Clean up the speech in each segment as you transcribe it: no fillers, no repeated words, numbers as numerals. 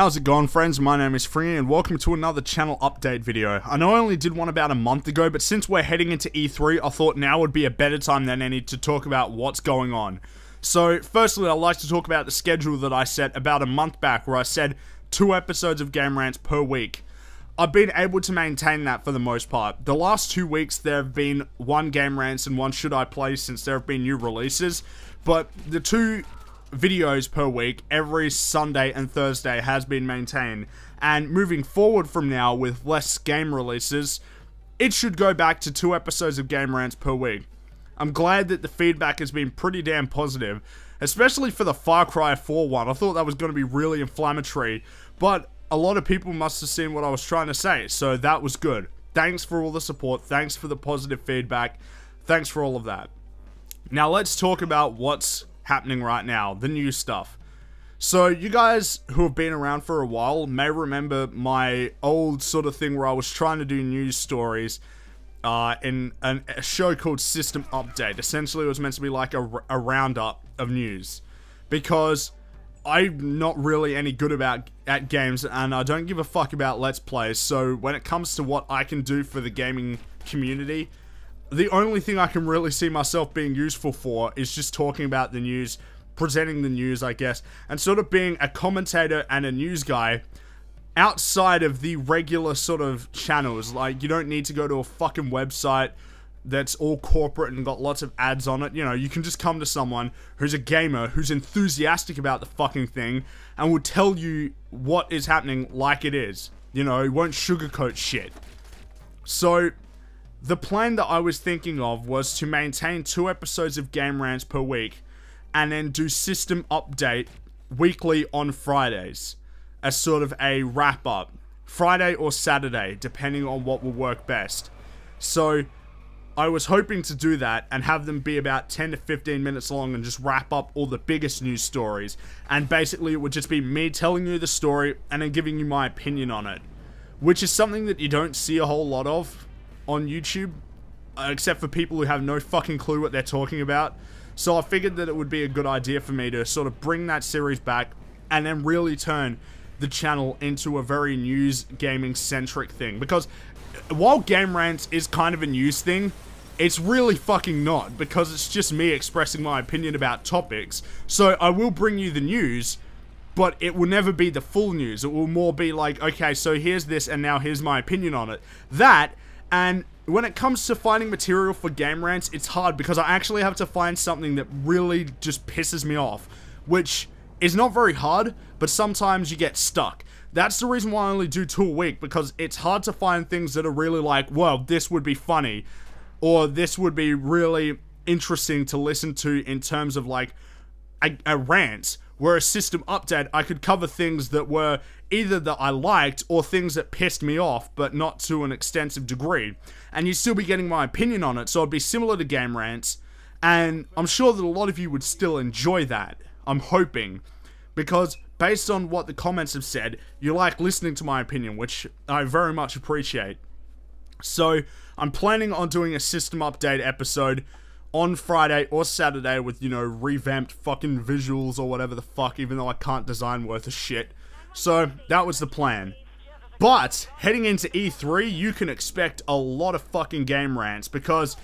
How's it going, friends? My name is Free and welcome to another channel update video. I know I only did one about a month ago, but since we're heading into E3, I thought now would be a better time than any to talk about what's going on. So, firstly, I'd like to talk about the schedule that I set about a month back, where I said 2 episodes of Game Rants per week. I've been able to maintain that for the most part. The last 2 weeks, there have been 1 Game Rants and 1 Should I Play since there have been new releases, but the 2 videos per week every Sunday and Thursday has been maintained, and moving forward from now with less game releases, it should go back to 2 episodes of Game Rants per week. I'm glad that the feedback has been pretty damn positive, especially for the Far Cry 4 one. I thought that was going to be really inflammatory, but a lot of people must have seen what I was trying to say, so that was good. Thanks for all the support, thanks for the positive feedback, thanks for all of that. Now let's talk about what's happening right now, the new stuff. So you guys who have been around for a while may remember my old sort of thing where I was trying to do news stories in a show called System Update. Essentially it was meant to be like a roundup of news, because I'm not really any good at games and I don't give a fuck about Let's Plays. So when it comes to what I can do for the gaming community, the only thing I can really see myself being useful for is just talking about the news, presenting the news, I guess, and sort of being a commentator and a news guy outside of the regular sort of channels. Like, you don't need to go to a fucking website that's all corporate and got lots of ads on it. You know, you can just come to someone who's a gamer, who's enthusiastic about the fucking thing, and will tell you what is happening like it is. You know, he won't sugarcoat shit. So the plan that I was thinking of was to maintain 2 episodes of Game Rants per week, and then do System Update weekly on Fridays, as sort of a wrap-up. Friday or Saturday, depending on what will work best. So I was hoping to do that, and have them be about 10 to 15 minutes long, and just wrap up all the biggest news stories. And basically it would just be me telling you the story, and then giving you my opinion on it. Which is something that you don't see a whole lot of on YouTube, except for people who have no fucking clue what they're talking about. So I figured that it would be a good idea for me to sort of bring that series back, and then really turn the channel into a very news gaming centric thing. Because while Game Rants is kind of a news thing, it's really fucking not, because it's just me expressing my opinion about topics. So I will bring you the news, but it will never be the full news. It will more be like, okay, so here's this, and now here's my opinion on it. That, and when it comes to finding material for Game Rants, it's hard, because I actually have to find something that really just pisses me off, which is not very hard, but sometimes you get stuck. That's the reason why I only do 2 a week, because it's hard to find things that are really like, well, this would be funny, or this would be really interesting to listen to in terms of like a rant. Where a System Update, I could cover things that were either that I liked or things that pissed me off, but not to an extensive degree. And you'd still be getting my opinion on it, so it'd be similar to Game Rants. And I'm sure that a lot of you would still enjoy that. I'm hoping. Because based on what the comments have said, you like listening to my opinion, which I very much appreciate. So I'm planning on doing a System Update episode on Friday or Saturday with, you know, revamped fucking visuals or whatever the fuck, even though I can't design worth a shit. So that was the plan. But heading into E3, you can expect a lot of fucking Game Rants, because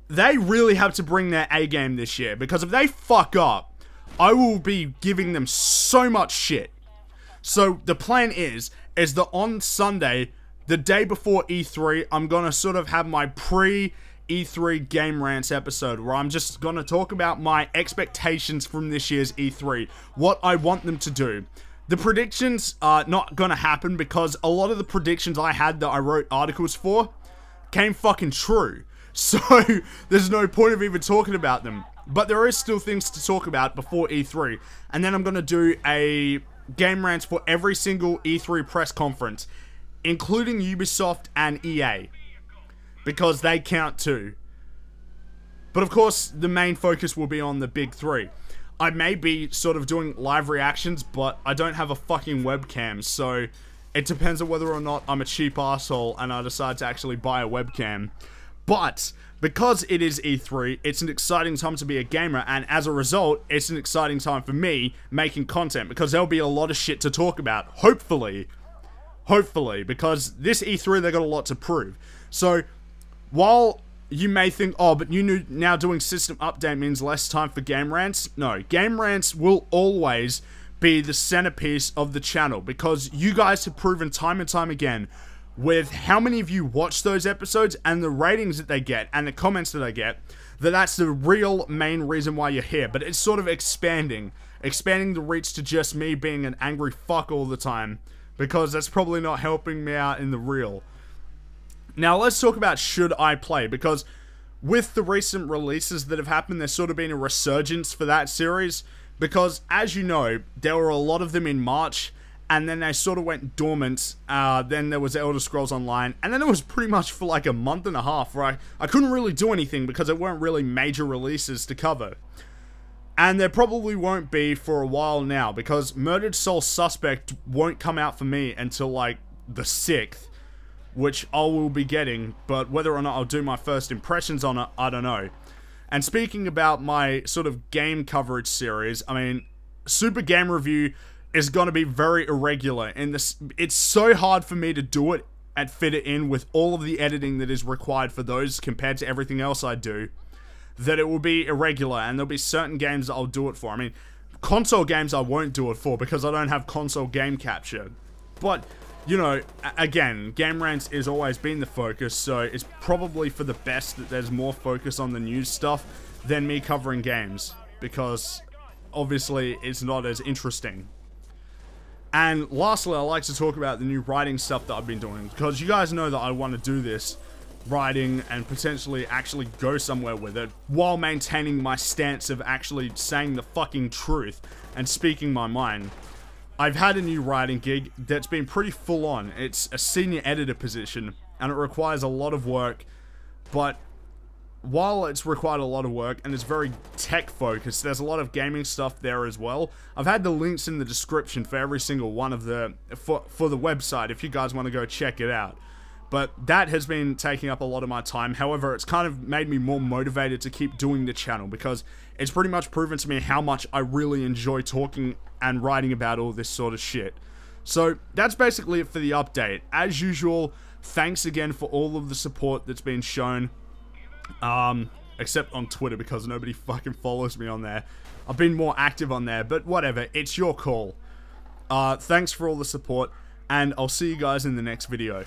they really have to bring their A game this year. Because if they fuck up, I will be giving them so much shit. So the plan is that on Sunday, the day before E3, I'm gonna sort of have my pre-E3 Game Rants episode, where I'm just gonna talk about my expectations from this year's E3, what I want them to do. The predictions are not gonna happen, because a lot of the predictions I had that I wrote articles for came fucking true. So there's no point of even talking about them. But there is still things to talk about before E3. And then I'm gonna do a Game Rants for every single E3 press conference, including Ubisoft and EA, because they count too. But of course, the main focus will be on the big 3. I may be sort of doing live reactions, but I don't have a fucking webcam, so it depends on whether or not I'm a cheap asshole and I decide to actually buy a webcam. But because it is E3, it's an exciting time to be a gamer, and as a result, it's an exciting time for me making content, because there'll be a lot of shit to talk about, hopefully, because this E3, they got a lot to prove. So, while you may think, oh, but you knew now doing system update means less time for game rants. No, game rants will always be the centerpiece of the channel, because you guys have proven time and time again, with how many of you watch those episodes and the ratings that they get and the comments that I get, that's the real main reason why you're here. But it's sort of expanding the reach to just me being an angry fuck all the time, because that's probably not helping me out in the real. Now let's talk about should I play, because with the recent releases that have happened, there's sort of been a resurgence for that series, because as you know, there were a lot of them in March, and then they sort of went dormant. Then there was Elder Scrolls Online, and then it was pretty much for like a month and a half where I couldn't really do anything because there weren't really major releases to cover. And there probably won't be for a while now, because Murdered Soul Suspect won't come out for me until like the 6th, which I will be getting, but whether or not I'll do my first impressions on it, I don't know. And speaking about my sort of game coverage series, I mean, Super Game Review is going to be very irregular, and it's so hard for me to do it and fit it in with all of the editing that is required for those compared to everything else I do, that it will be irregular, and there'll be certain games that I'll do it for. I mean, console games I won't do it for because I don't have console game capture. But, you know, again, Game Rants has always been the focus, so it's probably for the best that there's more focus on the news stuff than me covering games, because obviously it's not as interesting. And lastly, I like to talk about the new writing stuff that I've been doing, because you guys know that I want to do this writing and potentially actually go somewhere with it, while maintaining my stance of actually saying the fucking truth and speaking my mind. I've had a new writing gig that's been pretty full on. It's a senior editor position, and it requires a lot of work, but while it's required a lot of work and it's very tech focused, there's a lot of gaming stuff there as well. I've had the links in the description for every single one of the for the website if you guys want to go check it out. But that has been taking up a lot of my time. However, it's kind of made me more motivated to keep doing the channel, because it's pretty much proven to me how much I really enjoy talking and writing about all this sort of shit. So that's basically it for the update. As usual, thanks again for all of the support that's been shown. Except on Twitter, because nobody fucking follows me on there. I've been more active on there, but whatever, it's your call. Thanks for all the support, and I'll see you guys in the next video.